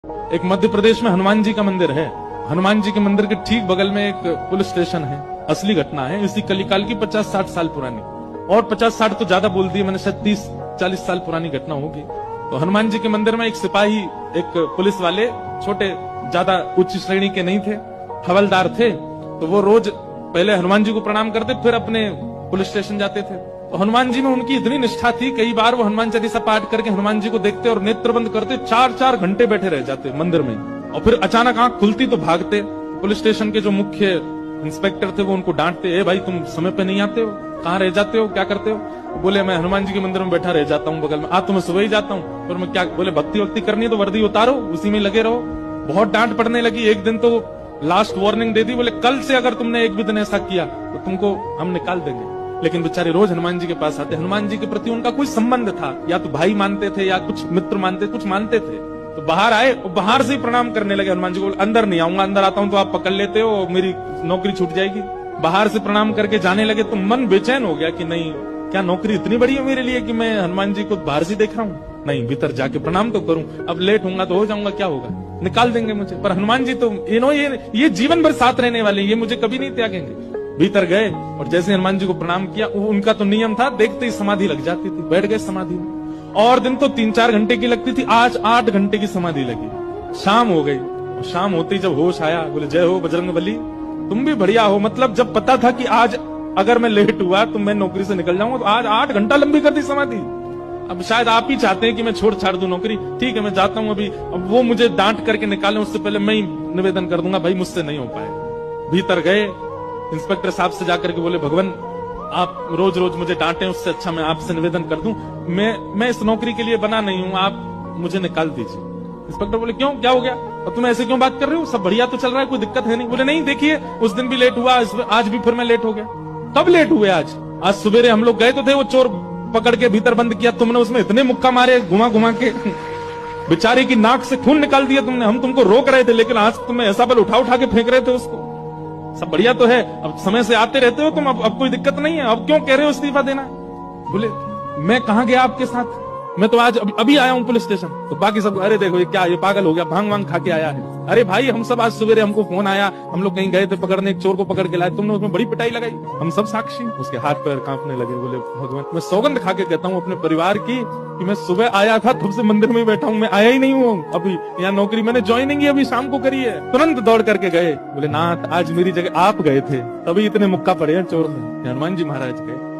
एक मध्य प्रदेश में हनुमान जी का मंदिर है। हनुमान जी के मंदिर के ठीक बगल में एक पुलिस स्टेशन है। असली घटना है, इसी कलिकाल की 50-60 साल पुरानी, और 50-60 तो ज्यादा बोल दिए मैंने, शायद 30-40 साल पुरानी घटना होगी। तो हनुमान जी के मंदिर में एक सिपाही, एक पुलिस वाले, छोटे, ज्यादा उच्च श्रेणी के नहीं थे, हवलदार थे। तो वो रोज पहले हनुमान जी को प्रणाम करते, फिर अपने पुलिस स्टेशन जाते थे। तो हनुमान जी में उनकी इतनी निष्ठा थी, कई बार वो हनुमान चालीसा पाठ करके हनुमान जी को देखते और नेत्र बंद करते, 4-4 घंटे बैठे रह जाते मंदिर में। और फिर अचानक आंख खुलती तो भागते। पुलिस स्टेशन के जो मुख्य इंस्पेक्टर थे वो उनको डांटते, ए भाई तुम समय पे नहीं आते हो, कहाँ रह जाते हो, क्या करते हो? बोले मैं हनुमान जी के मंदिर में बैठा रह जाता हूँ बगल में। आज तो मैं सुबह ही जाता हूँ। फिर मैं क्या, बोले भक्ति वक्ति करनी है तो वर्दी उतारो, उसी में लगे रहो। बहुत डांट पड़ने लगी। एक दिन तो लास्ट वार्निंग दे दी, बोले कल से अगर तुमने एक भी दिन ऐसा किया तो तुमको हम निकाल देंगे। लेकिन बेचारे रोज हनुमान जी के पास आते। हनुमान जी के प्रति उनका कोई संबंध था, या तो भाई मानते थे या कुछ मित्र मानते, कुछ मानते थे। तो बाहर आए और बाहर से ही प्रणाम करने लगे हनुमान जी को। अंदर नहीं आऊंगा, अंदर आता हूं तो आप पकड़ लेते हो, मेरी नौकरी छूट जाएगी। बाहर से प्रणाम करके जाने लगे तो मन बेचैन हो गया कि नहीं, क्या नौकरी इतनी बड़ी है मेरे लिए कि मैं हनुमान जी को बाहर से देख रहा हूँ? नहीं, भीतर जाके प्रणाम तो करूं। अब लेट होऊंगा तो हो जाऊंगा, क्या होगा, निकाल देंगे मुझे। पर हनुमान जी तो ये जीवन भर साथ रहने वाले, ये मुझे कभी नहीं त्यागेंगे। भीतर गए और जैसे हनुमान जी को प्रणाम किया, उनका तो नियम था, देखते ही समाधि लग जाती थी। बैठ गए समाधि में। और दिन तो 3-4 घंटे की लगती थी, आज 8 घंटे की समाधि लगी। शाम हो गई। शाम होते ही जब होश आया, बोले जय हो बजरंगबली, तुम भी बढ़िया हो। मतलब जब पता था कि आज अगर मैं लेट हुआ तो मैं नौकरी से निकल जाऊंगा, तो आज 8 घंटा लंबी कर दी समाधि। अब शायद आप ही चाहते हैं कि मैं छोड़ छाड़ दूं नौकरी। ठीक है, मैं जाता हूं अभी। अब वो मुझे डांट करके निकालें उससे पहले मैं ही निवेदन कर दूंगा, भाई मुझसे नहीं हो पाए। भीतर गए, इंस्पेक्टर साहब से जाकर के बोले, भगवान आप रोज रोज मुझे डांटे, उससे अच्छा मैं आपसे निवेदन कर दूं, मैं इस नौकरी के लिए बना नहीं हूं, आप मुझे निकाल दीजिए। इंस्पेक्टर बोले क्यों, क्या हो गया, और तुम ऐसे क्यों बात कर रहे हो, सब बढ़िया तो चल रहा है, कोई दिक्कत है नहीं? बोले नहीं, देखिए उस दिन भी लेट हुआ, आज भी फिर मैं लेट हो गया। कब लेट हुए? आज सवेरे हम लोग गए तो थे, वो चोर पकड़ के भीतर बंद किया, तुमने उसमें इतने मुक्का मारे घुमा घुमा के, बेचारे की नाक से खून निकाल दिया तुमने। हम तुमको रोक रहे थे, लेकिन आज तुम्हें ऐसा बल उठा उठा के फेंक रहे थे उसको। सब बढ़िया तो है, अब समय से आते रहते हो तुम, अब कोई दिक्कत नहीं है, अब क्यों कह रहे हो इस्तीफा देना? बोले मैं कहां गया आपके साथ, मैं तो आज अभी आया हूं पुलिस स्टेशन। तो बाकी सब, अरे देखो ये क्या, ये पागल हो गया, भांग वांग खा के आया है। अरे भाई हम सब आज सवेरे, हमको फोन आया, हम लोग कहीं गए थे पकड़ने, एक चोर को पकड़ के लाए, तुमने उसमें बड़ी पिटाई लगाई, हम सब साक्षी। उसके हाथ पैर कांपने लगे। बोले भगवान, मैं सौगंध खा के कहता हूँ अपने परिवार की कि मैं सुबह आया था, तब से मंदिर में बैठा हूँ, मैं आया ही नहीं हूँ अभी। यहाँ नौकरी मैंने ज्वाइनिंग ही अभी शाम को करी है। तुरंत दौड़ करके गए। बोले नाथ, आज मेरी जगह आप गए थे, तभी इतने मुक्का पड़े हैं चोर में। हनुमान जी महाराज गए।